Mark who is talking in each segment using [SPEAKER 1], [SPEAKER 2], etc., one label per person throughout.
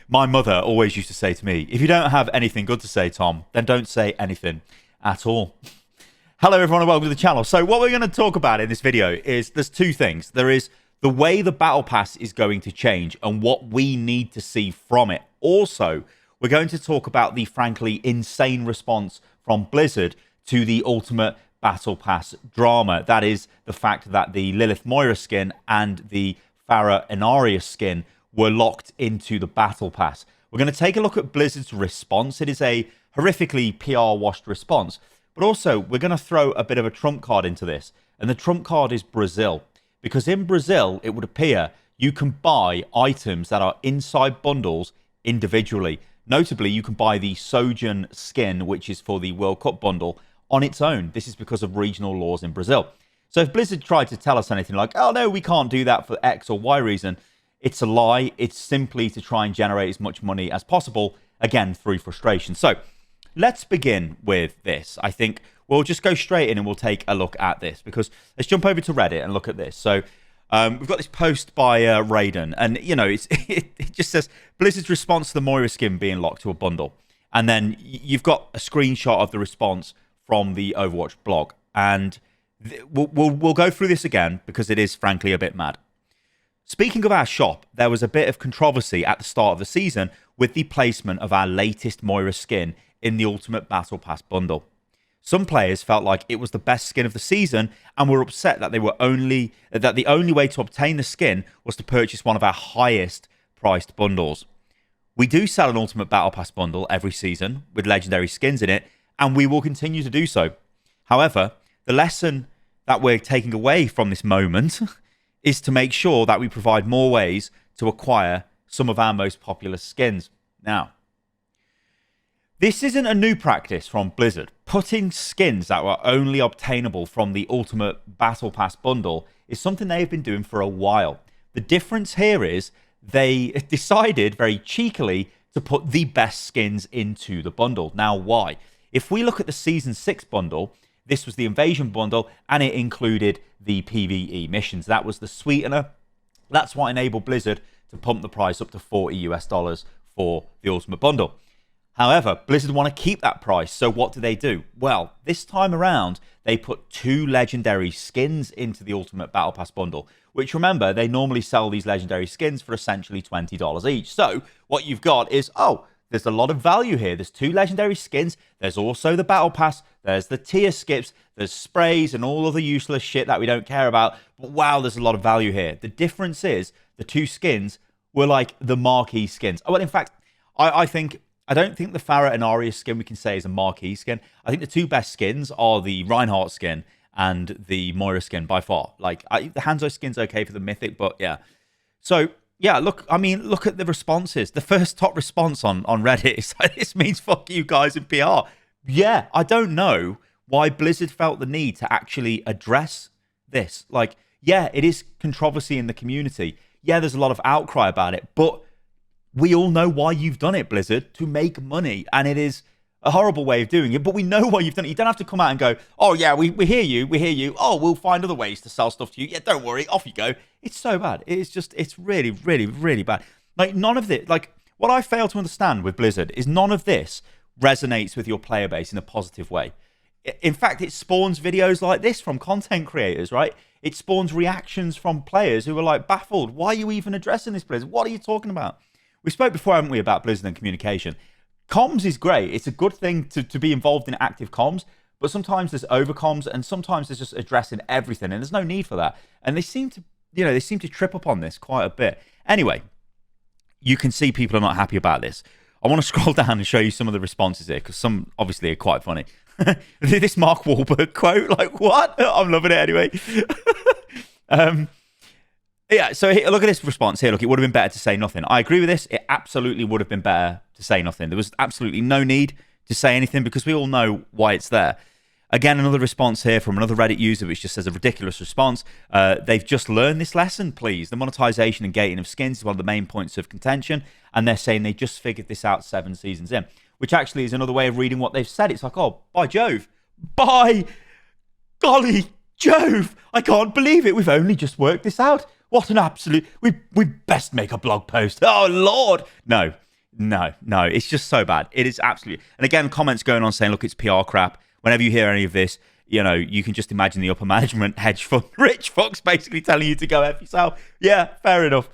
[SPEAKER 1] My mother always used to say to me, if you don't have anything good to say, Tom, then don't say anything at all. Hello, everyone, and welcome to the channel. So what we're going to talk about in this video is there's two things. There is the way the Battle Pass is going to change and what we need to see from it. Also, we're going to talk about the frankly insane response from Blizzard to the Ultimate Battle Pass drama. That is the fact that the Lilith Moira skin and the Farah Inarius skin were locked into the Battle Pass. We're going to take a look at Blizzard's response. It is a horrifically PR-washed response. But also, we're going to throw a bit of a trump card into this. And the trump card is Brazil. Because in Brazil, it would appear you can buy items that are inside bundles individually. Notably, you can buy the Sojourn skin, which is for the World Cup bundle, on its own. This is because of regional laws in Brazil. So if Blizzard tried to tell us anything like, oh no, we can't do that for X or Y reason, it's a lie. It's simply to try and generate as much money as possible, again, through frustration. So let's begin with this. I think we'll just go straight in and we'll take a look at this, because let's jump over to Reddit and look at this. So we've got this post by Raiden, and you know, it just says Blizzard's response to the Moira skin being locked to a bundle. And then you've got a screenshot of the response from the Overwatch blog. And we'll go through this again because it is frankly a bit mad. Speaking of our shop, there was a bit of controversy at the start of the season with the placement of our latest Moira skin in the Ultimate Battle Pass bundle. Some players felt like it was the best skin of the season and were upset that the only way to obtain the skin was to purchase one of our highest priced bundles. We do sell an Ultimate Battle Pass bundle every season with legendary skins in it, and we will continue to do so. However, the lesson that we're taking away from this moment is to make sure that we provide more ways to acquire some of our most popular skins. Now, this isn't a new practice from Blizzard. Putting skins that were only obtainable from the Ultimate Battle Pass bundle is something they've been doing for a while. The difference here is they decided very cheekily to put the best skins into the bundle. Now, why? If we look at the Season 6 bundle, this was the Invasion bundle, and it included the PvE missions. That was the sweetener. That's what enabled Blizzard to pump the price up to $40 US for the Ultimate Bundle. However, Blizzard want to keep that price, so what do? Well, this time around, they put 2 legendary skins into the Ultimate Battle Pass bundle, which, remember, they normally sell these legendary skins for essentially $20 each. So what you've got is, oh, there's a lot of value here. There's 2 legendary skins. There's also the Battle Pass. There's the tier skips. There's sprays and all other useless shit that we don't care about. But wow, there's a lot of value here. The difference is the 2 skins were like the marquee skins. Oh, well, in fact, I don't think the Farah Inarius skin we can say is a marquee skin. I think the 2 best skins are the Reinhardt skin and the Moira skin by far. Like, the Hanzo skin's okay for the Mythic, but yeah. So yeah, look at the responses. The first top response on Reddit is like, this means fuck you guys in PR. Yeah, I don't know why Blizzard felt the need to actually address this. Like, yeah, it is controversy in the community. Yeah, there's a lot of outcry about it, but we all know why you've done it, Blizzard, to make money. And it is a horrible way of doing it, but we know why you've done it. You don't have to come out and go, oh yeah, we hear you. Oh, we'll find other ways to sell stuff to you. Yeah, don't worry, off you go. It's so bad. It's really, really, really bad. Like, none of this, like, what I fail to understand with Blizzard is none of this resonates with your player base in a positive way. In fact, it spawns videos like this from content creators, right? It spawns reactions from players who are like baffled. Why are you even addressing this, Blizzard? What are you talking about? We spoke before, haven't we, about Blizzard and communication. Comms is great. It's a good thing to be involved in active comms, but sometimes there's over comms and sometimes there's just addressing everything, and there's no need for that. And they seem to trip up on this quite a bit. Anyway, you can see people are not happy about this. I want to scroll down and show you some of the responses here, because some obviously are quite funny. This Mark Wahlberg quote, like, what? I'm loving it anyway. Yeah, so look at this response here. Look, it would have been better to say nothing. I agree with this. It absolutely would have been better to say nothing. There was absolutely no need to say anything because we all know why it's there. Again, another response here from another Reddit user, which just says a ridiculous response. They've just learned this lesson, please. The monetization and gating of skins is one of the main points of contention, and they're saying they just figured this out 7 seasons in, which actually is another way of reading what they've said. It's like, oh, by Jove. By golly Jove. I can't believe it. We've only just worked this out. What an absolute... We best make a blog post. Oh, Lord. No, No, it's just so bad. It is absolutely. And again, comments going on saying, look, it's PR crap. Whenever you hear any of this, you know, you can just imagine the upper management hedge fund, rich fucks basically telling you to go F yourself. Yeah, fair enough.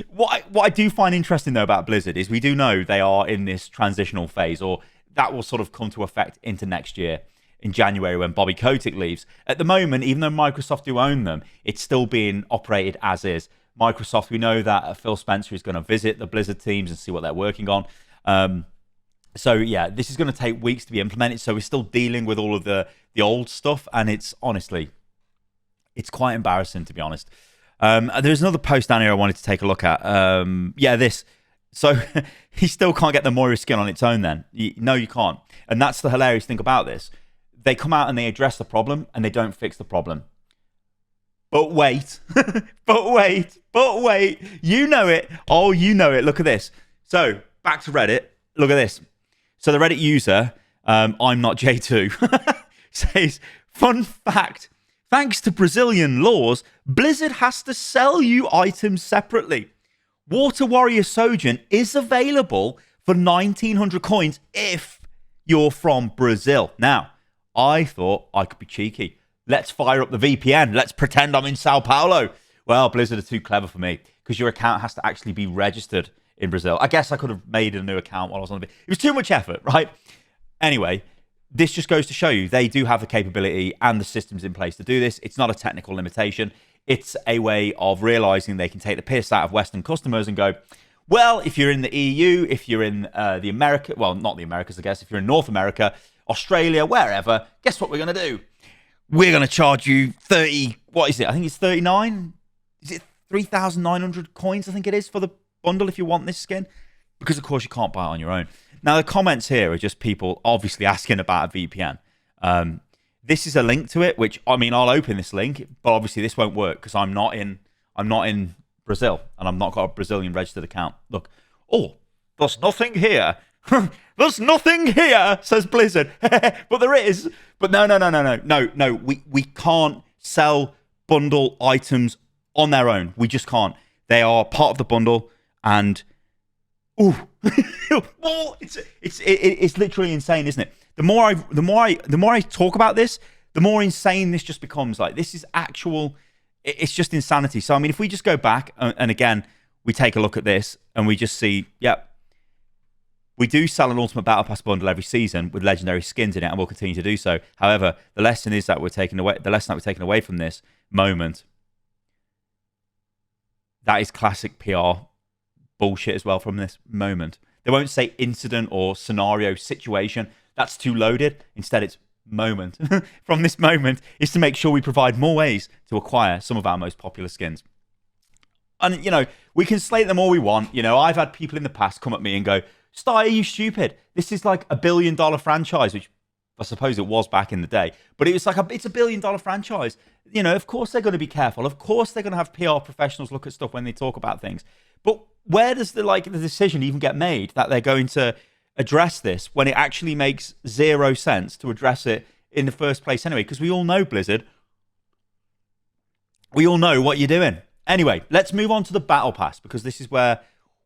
[SPEAKER 1] What I do find interesting, though, about Blizzard is we do know they are in this transitional phase, or that will sort of come to effect into next year in January when Bobby Kotick leaves. At the moment, even though Microsoft do own them, it's still being operated as is. Microsoft, we know that Phil Spencer is going to visit the Blizzard teams and see what they're working on. So, yeah, this is going to take weeks to be implemented. So we're still dealing with all of the old stuff. And it's honestly, it's quite embarrassing, to be honest. There's another post down here I wanted to take a look at. Yeah, this. So he still can't get the Moira skin on its own then. No, you can't. And that's the hilarious thing about this. They come out and they address the problem and they don't fix the problem. But wait, but wait. You know it. Oh, you know it. Look at this. So back to Reddit. Look at this. So the Reddit user, I'm not J2, says, fun fact, thanks to Brazilian laws, Blizzard has to sell you items separately. Water Warrior Sojourn is available for 1,900 coins if you're from Brazil. Now, I thought I could be cheeky. Let's fire up the VPN. Let's pretend I'm in Sao Paulo. Well, Blizzard are too clever for me because your account has to actually be registered in Brazil. I guess I could have made a new account while I was on the... It was too much effort, right? Anyway, this just goes to show you they do have the capability and the systems in place to do this. It's not a technical limitation. It's a way of realizing they can take the piss out of Western customers and go, well, if you're in the EU, if you're in the America... Well, not the Americas, I guess. If you're in North America, Australia, wherever, guess what we're going to do? We're going to charge you 30... What is it? I think it's 39? Is it 3,900 coins, I think it is, for the bundle if you want this skin? Because, of course, you can't buy it on your own. Now, the comments here are just people obviously asking about a VPN. This is a link to it, which, I mean, I'll open this link, but obviously this won't work because I'm not in Brazil and I've not got a Brazilian registered account. Look. Oh, there's nothing here. There's nothing here, says Blizzard. But there is. But no. We can't sell bundle items on their own. We just can't. They are part of the bundle, and it's literally insane, isn't it? The more I talk about this, the more insane this just becomes. Like, this is actual. It's just insanity. So I mean, if we just go back and again we take a look at this and we just see, yep. We do sell an Ultimate Battle Pass bundle every season with legendary skins in it, and we'll continue to do so. However, the lesson is that we're taking away from this moment. That is classic PR bullshit as well from this moment. They won't say incident or scenario situation. That's too loaded. Instead, it's moment. From this moment is to make sure we provide more ways to acquire some of our most popular skins. And, you know, we can slate them all we want. You know, I've had people in the past come at me and go, Sty, are you stupid? This is like $1 billion franchise, which I suppose it was back in the day. But it's like it's $1 billion franchise. You know, of course they're going to be careful. Of course they're going to have PR professionals look at stuff when they talk about things. But where does the decision even get made that they're going to address this when it actually makes zero sense to address it in the first place anyway? Because we all know, Blizzard, we all know what you're doing. Anyway, let's move on to the Battle Pass, because this is where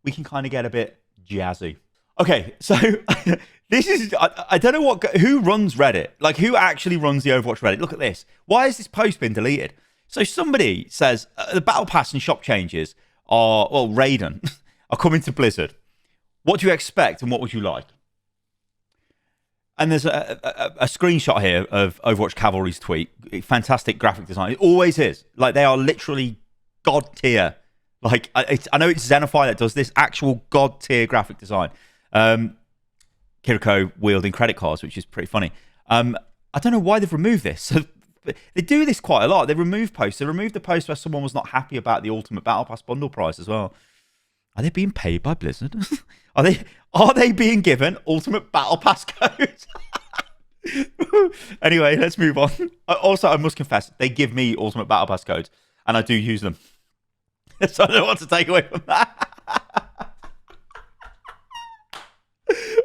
[SPEAKER 1] we can kind of get a bit jazzy. Okay, so this is, I don't know who runs Reddit? Like, who actually runs the Overwatch Reddit? Look at this. Why has this post been deleted? So somebody says the Battle Pass and shop changes are, well, Raiden, are coming to Blizzard. What do you expect and what would you like? And there's a screenshot here of Overwatch Cavalry's tweet. Fantastic graphic design. It always is. Like, they are literally god tier. Like, I know it's Xenify that does this, actual god tier graphic design. Kiriko wielding credit cards, which is pretty funny. I don't know why they've removed this. So they do this quite a lot. They remove posts. They removed the post where someone was not happy about the Ultimate Battle Pass bundle price as well. Are they being paid by Blizzard? Are they being given Ultimate Battle Pass codes? Anyway, let's move on. Also, I must confess, they give me Ultimate Battle Pass codes, and I do use them. So I don't want to take away from that.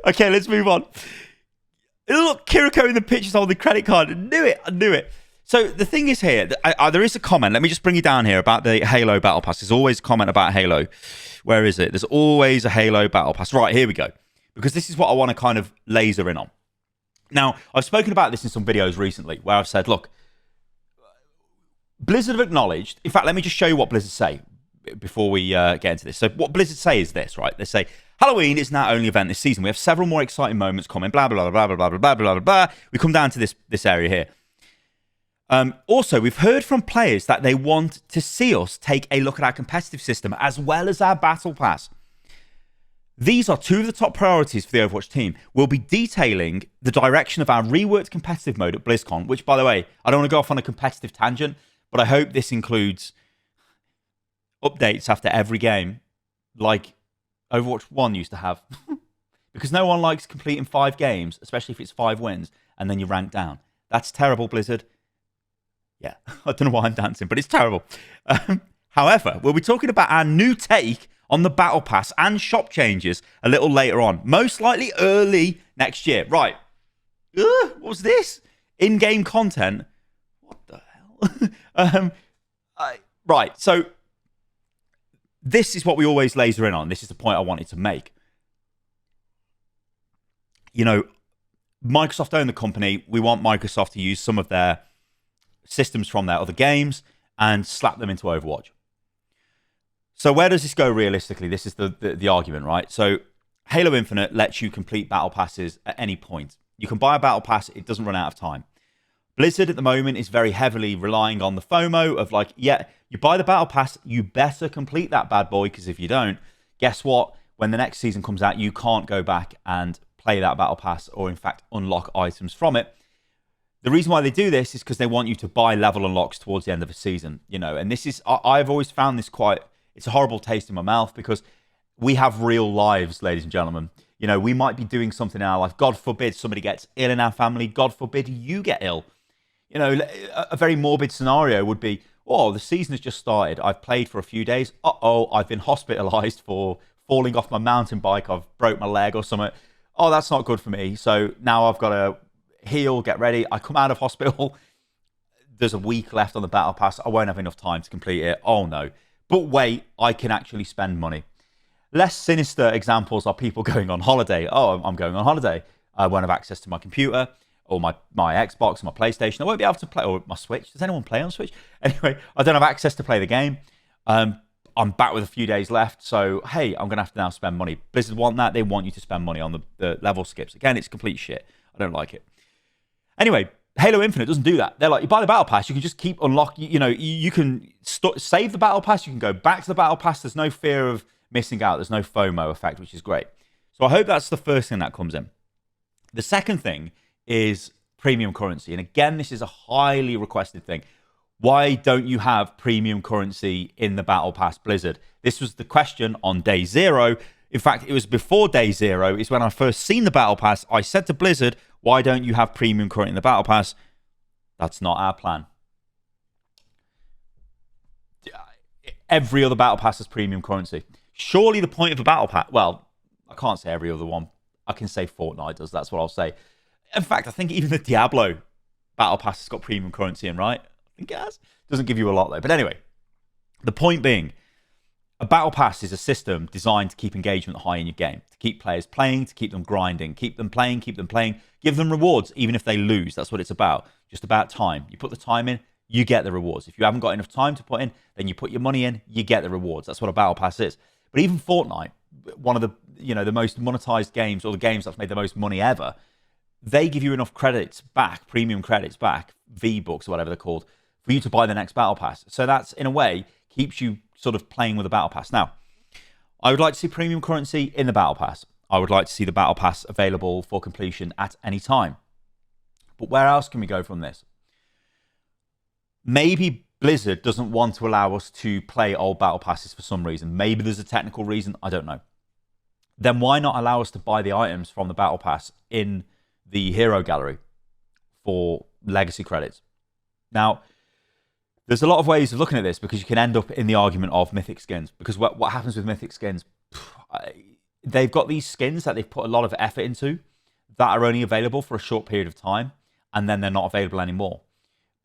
[SPEAKER 1] Okay, let's move on. Look, Kiriko in the pictures holding the credit card. I knew it. So the thing is here, there is a comment. Let me just bring you down here about the Halo Battle Pass. There's always a comment about Halo. Where is it? There's always a Halo Battle Pass. Right, here we go. Because this is what I want to kind of laser in on. Now, I've spoken about this in some videos recently where I've said, look, Blizzard have acknowledged. In fact, let me just show you what Blizzard say before we get into this. So what Blizzard say is this, right? They say, Halloween is not our only event this season. We have several more exciting moments coming, blah, blah, blah, blah, blah, blah, blah, blah, blah, blah. We come down to this area here. Also, we've heard from players that they want to see us take a look at our competitive system as well as our battle pass. These are two of the top priorities for the Overwatch team. We'll be detailing the direction of our reworked competitive mode at BlizzCon, which, by the way, I don't want to go off on a competitive tangent, but I hope this includes updates after every game, like Overwatch 1 used to have. Because no one likes completing 5 games, especially if it's 5 wins, and then you rank down. That's terrible, Blizzard. Yeah, I don't know why I'm dancing, but it's terrible. However, we'll be talking about our new take on the Battle Pass and shop changes a little later on. Most likely early next year. Right. What was this? In-game content? What the hell? Right, so this is what we always laser in on. This is the point I wanted to make. You know, Microsoft own the company. We want Microsoft to use some of their systems from their other games and slap them into Overwatch. So where does this go realistically? This is the argument, right? So Halo Infinite lets you complete battle passes at any point. You can buy a battle pass, it doesn't run out of time. Blizzard at the moment is very heavily relying on the FOMO of like, yeah, you buy the battle pass, you better complete that bad boy, because if you don't, guess what? When the next season comes out, you can't go back and play that battle pass or in fact unlock items from it. The reason why they do this is because they want you to buy level unlocks towards the end of a season, you know, and this is, I've always found this quite, it's a horrible taste in my mouth because we have real lives, ladies and gentlemen. You know, we might be doing something in our life. God forbid somebody gets ill in our family. God forbid you get ill. You know, a very morbid scenario would be, oh, the season has just started. I've played for a few days. Uh-oh, I've been hospitalized for falling off my mountain bike. I've broke my leg or something. Oh, that's not good for me. So now I've got to heal, get ready. I come out of hospital. There's a week left on the battle pass. I won't have enough time to complete it. Oh, no. But wait, I can actually spend money. Less sinister examples are people going on holiday. Oh, I'm going on holiday. I won't have access to my computer or my Xbox or my PlayStation. I won't be able to play, or my Switch. Does anyone play on Switch? Anyway, I don't have access to play the game. I'm back with a few days left. So, hey, I'm going to have to now spend money. Blizzard want that. They want you to spend money on the level skips. Again, it's complete shit. I don't like it. Anyway, Halo Infinite doesn't do that. They're like, you buy the battle pass, you can just keep unlocking, you know, you can save the battle pass, you can go back to the battle pass. There's no fear of missing out. There's no FOMO effect, which is great. So I hope that's the first thing that comes in. The second thing is premium currency. And again, this is a highly requested thing. Why don't you have premium currency in the battle pass, Blizzard? This was the question on day 0. In fact, it was before day 0. It's when I first seen the battle pass. I said to Blizzard, why don't you have premium currency in the battle pass? That's not our plan. Every other battle pass has premium currency. Surely the point of a battle pass, well, I can't say every other one. I can say Fortnite does. That's what I'll say. In fact, I think even the Diablo battle pass has got premium currency in, right? I think it has. Doesn't give you a lot though. But anyway, the point being, a battle pass is a system designed to keep engagement high in your game, to keep players playing, to keep them grinding, keep them playing, give them rewards, even if they lose. That's what it's about. Just about time. You put the time in, you get the rewards. If you haven't got enough time to put in, then you put your money in, you get the rewards. That's what a battle pass is. But even Fortnite, one of the, you know, the most monetized games, or the games that's made the most money ever, they give you enough credits back, premium credits back, V-Bucks or whatever they're called, for you to buy the next battle pass. So that's, in a way, keeps you sort of playing with the battle pass. Now, I would like to see premium currency in the battle pass. I would like to see the battle pass available for completion at any time. But where else can we go from this? Maybe Blizzard doesn't want to allow us to play old battle passes for some reason. Maybe there's a technical reason. I don't know. Then why not allow us to buy the items from the battle pass in the hero gallery for legacy credits? Now, there's a lot of ways of looking at this, because you can end up in the argument of mythic skins. Because what happens with mythic skins, they've got these skins that they've put a lot of effort into that are only available for a short period of time, and then they're not available anymore.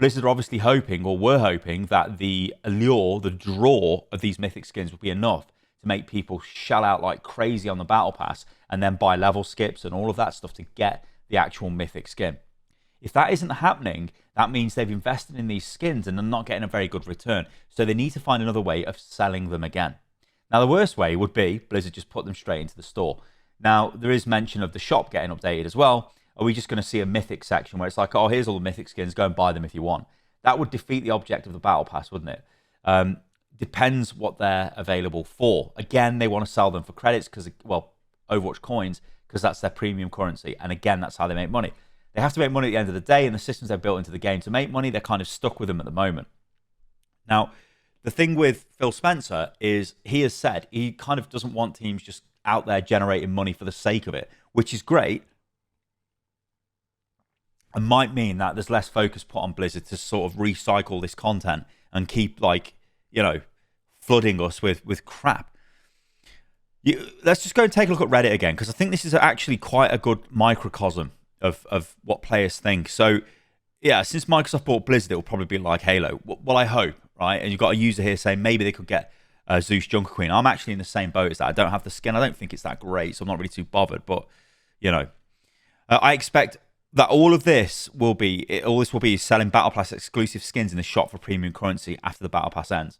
[SPEAKER 1] Blizzard are obviously hoping, or were hoping, that the allure, the draw of these mythic skins would be enough to make people shell out like crazy on the battle pass and then buy level skips and all of that stuff to get the actual mythic skin. If that isn't happening, that means they've invested in these skins and they're not getting a very good return. So they need to find another way of selling them again. Now, the worst way would be Blizzard just put them straight into the store. Now, there is mention of the shop getting updated as well. Are we just going to see a mythic section where it's like, oh, here's all the mythic skins, go and buy them if you want? That would defeat the object of the battle pass, wouldn't it? Depends what they're available for. Again, they want to sell them for credits because, well, Overwatch coins, because that's their premium currency. And again, that's how they make money. They have to make money at the end of the day, and the systems they've built into the game to make money, they're kind of stuck with them at the moment. Now, the thing with Phil Spencer is he has said he kind of doesn't want teams just out there generating money for the sake of it, which is great. It might mean that there's less focus put on Blizzard to sort of recycle this content and keep, like, you know, flooding us with crap. Let's just go and take a look at Reddit again, because I think this is actually quite a good microcosm of what players think. So, yeah, since Microsoft bought Blizzard, it will probably be like Halo. Well, I hope, right? And you've got a user here saying maybe they could get Zeus Junker Queen. I'm actually in the same boat as that. I don't have the skin. I don't think it's that great, so I'm not really too bothered. But, you know, I expect that all this will be selling Battle Pass exclusive skins in the shop for premium currency after the Battle Pass ends.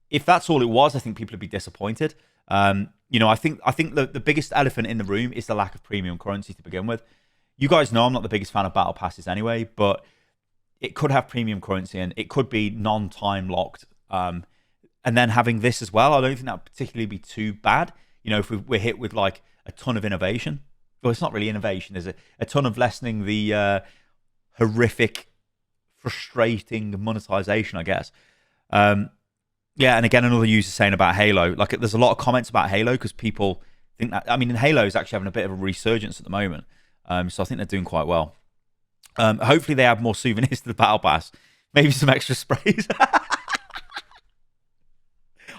[SPEAKER 1] If that's all it was, I think people would be disappointed. You know, I think the biggest elephant in the room is the lack of premium currency to begin with. You guys know I'm not the biggest fan of Battle Passes anyway, but it could have premium currency and it could be non-time locked. And then having this as well, I don't think that would particularly be too bad. You know, if we're hit with like a ton of innovation. Well, it's not really innovation, is it? A ton of lessening the horrific, frustrating monetization, I guess. Yeah, and again, another user saying about Halo. Like, there's a lot of comments about Halo because people think that. I mean, Halo is actually having a bit of a resurgence at the moment. So I think they're doing quite well. Hopefully, they add more souvenirs to the Battle Pass. Maybe some extra sprays.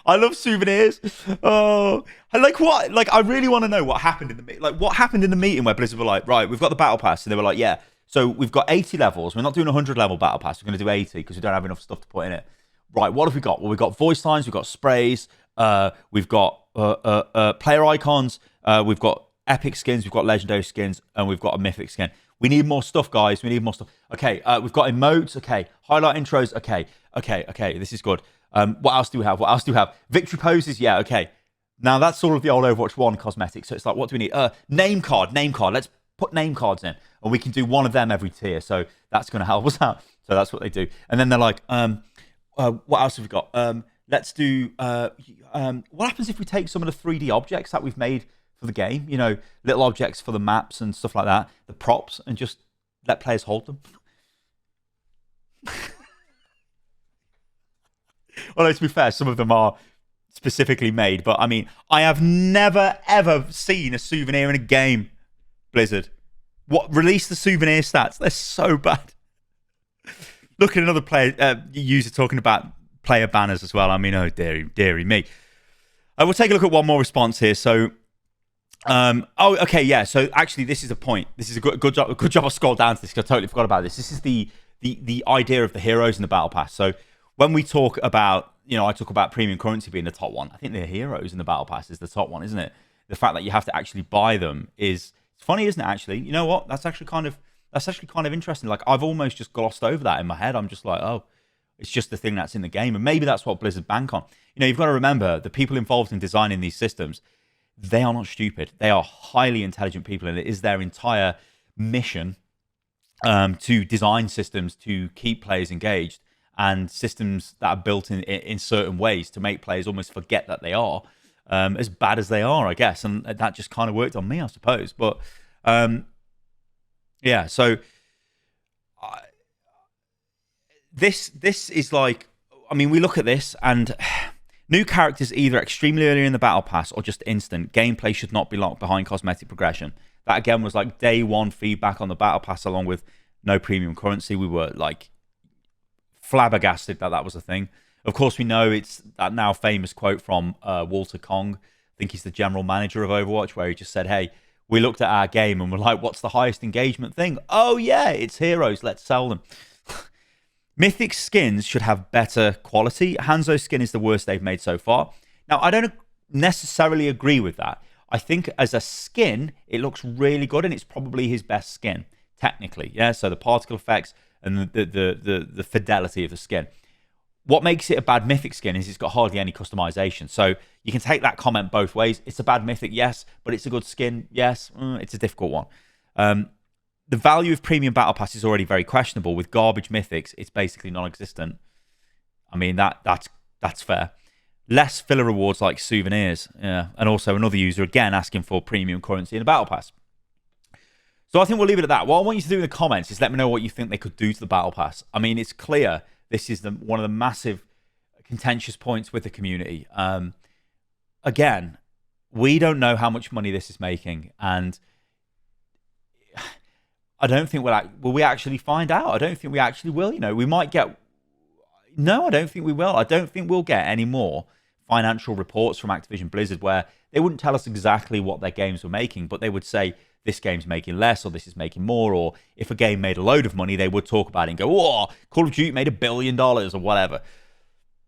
[SPEAKER 1] I love souvenirs. Oh, I really want to know what happened in the meeting. Like, what happened in the meeting where Blizzard were like, right, we've got the Battle Pass, and they were like, yeah, so we've got 80 levels. We're not doing a 100 level Battle Pass. We're going to do 80 because we don't have enough stuff to put in it. Right, what have we got? Well, we've got voice lines, we've got sprays, we've got player icons, we've got epic skins, we've got legendary skins, and we've got a mythic skin. We need more stuff, guys. We need more stuff. Okay, we've got emotes. Okay, highlight intros. Okay. This is good. What else do we have? Victory poses. Yeah. Okay. Now that's all of the old Overwatch 1 cosmetics. So it's like, what do we need? Name card. Let's put name cards in, and we can do one of them every tier. So that's going to help us out. So that's what they do. And then they're like, what else have we got? Let's do. What happens if we take some of the 3D objects that we've made for the game? You know, little objects for the maps and stuff like that, the props, and just let players hold them. Although, to be fair, some of them are specifically made. But I mean, I have never ever seen a souvenir in a game. Blizzard, release the souvenir stats? They're so bad. Look at another player user talking about player banners as well. I mean, oh dearie me. We'll take a look at one more response here. So, okay, yeah. So actually, this is a point. This is a good job. Good job. I scrolled down to this because I totally forgot about this. This is the idea of the heroes in the battle pass. So when we talk about, you know, I talk about premium currency being the top one. I think the heroes in the battle pass is the top one, isn't it? The fact that you have to actually buy them is funny, isn't it? Actually, you know what? That's actually kind of interesting. Like, I've almost just glossed over that in my head. I'm just like, oh, it's just the thing that's in the game. And maybe that's what Blizzard bank on. You know, you've got to remember, the people involved in designing these systems, they are not stupid. They are highly intelligent people, and it is their entire mission to design systems to keep players engaged, and systems that are built in certain ways to make players almost forget that they are as bad as they are, I guess. And that just kind of worked on me, I suppose. But yeah, so this is like, I mean, we look at this and new characters either extremely early in the battle pass or just instant. Gameplay should not be locked behind cosmetic progression. That again was like day one feedback on the battle pass, along with no premium currency. We were like flabbergasted that was a thing. Of course, we know it's that now famous quote from Walter Kong. I think he's the general manager of Overwatch, where he just said, hey, we looked at our game and we're like, what's the highest engagement thing? Oh, yeah, it's heroes. Let's sell them. Mythic skins should have better quality. Hanzo's skin is the worst they've made so far. Now, I don't necessarily agree with that. I think as a skin, it looks really good, and it's probably his best skin, technically. Yeah, so the particle effects and the fidelity of the skin. What makes it a bad mythic skin is it's got hardly any customization. So you can take that comment both ways. It's a bad mythic, yes, but it's a good skin, yes. It's a difficult one. The value of premium battle pass is already very questionable. With garbage mythics, it's basically non-existent. I mean, that's fair. Less filler rewards like souvenirs. Yeah. And also another user, again, asking for premium currency in the battle pass. So I think we'll leave it at that. What I want you to do in the comments is let me know what you think they could do to the battle pass. I mean, it's clear this is one of the massive contentious points with the community. Again, we don't know how much money this is making, and I don't think will we actually find out. I don't think we actually will. You know, we might get. No, I don't think we will. I don't think we'll get any more financial reports from Activision Blizzard where they wouldn't tell us exactly what their games were making, but they would say this game's making less or this is making more, or if a game made a load of money, they would talk about it and go, oh, Call of Duty made $1 billion or whatever.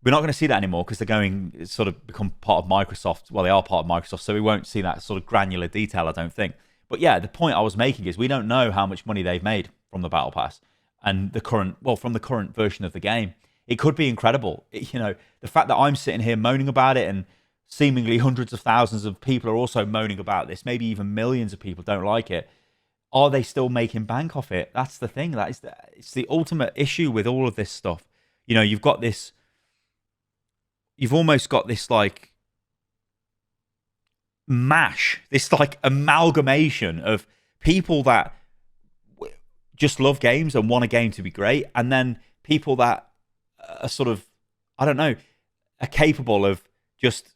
[SPEAKER 1] We're not going to see that anymore because they're going sort of become part of Microsoft. Well, they are part of Microsoft, so we won't see that sort of granular detail, I don't think. But yeah, the point I was making is we don't know how much money they've made from the Battle Pass and from the current version of the game. It could be incredible. You know, the fact that I'm sitting here moaning about it and seemingly hundreds of thousands of people are also moaning about this, maybe even millions of people don't like it. Are they still making bank off it? That's the thing. It's the ultimate issue with all of this stuff. You know, you've almost got this like mash, this like amalgamation of people that just love games and want a game to be great, and then people that are sort of, I don't know, are capable of just,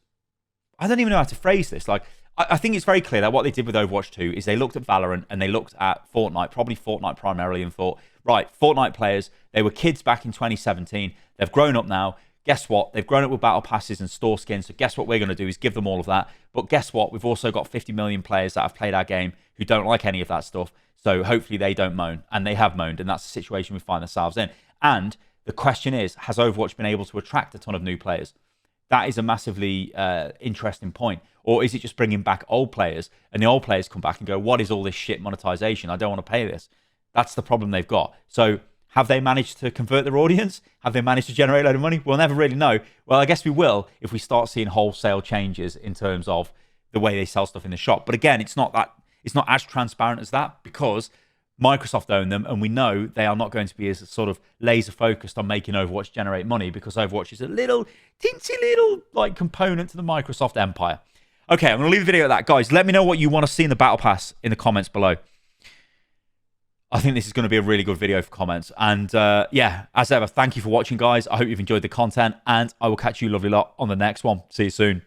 [SPEAKER 1] I don't even know how to phrase this. Like, I think it's very clear that what they did with Overwatch 2 is they looked at Valorant and they looked at Fortnite, probably Fortnite primarily, and thought, right, Fortnite players, they were kids back in 2017. They've grown up now. Guess what? They've grown up with battle passes and store skins. So guess what we're going to do is give them all of that. But guess what? We've also got 50 million players that have played our game who don't like any of that stuff. So hopefully they don't moan. And they have moaned. And that's the situation we find ourselves in. And the question is, has Overwatch been able to attract a ton of new players? That is a massively interesting point. Or is it just bringing back old players, and the old players come back and go, what is all this shit monetization? I don't want to pay this. That's the problem they've got. So have they managed to convert their audience? Have they managed to generate a load of money? We'll never really know. Well, I guess we will if we start seeing wholesale changes in terms of the way they sell stuff in the shop. But again, it's not as transparent as that because Microsoft own them, and we know they are not going to be as sort of laser focused on making Overwatch generate money because Overwatch is a little teensy little like component to the Microsoft empire. Okay, I'm going to leave the video at that. Guys, let me know what you want to see in the Battle Pass in the comments below. I think this is going to be a really good video for comments. And yeah, as ever, thank you for watching, guys. I hope you've enjoyed the content, and I will catch you lovely lot on the next one. See you soon.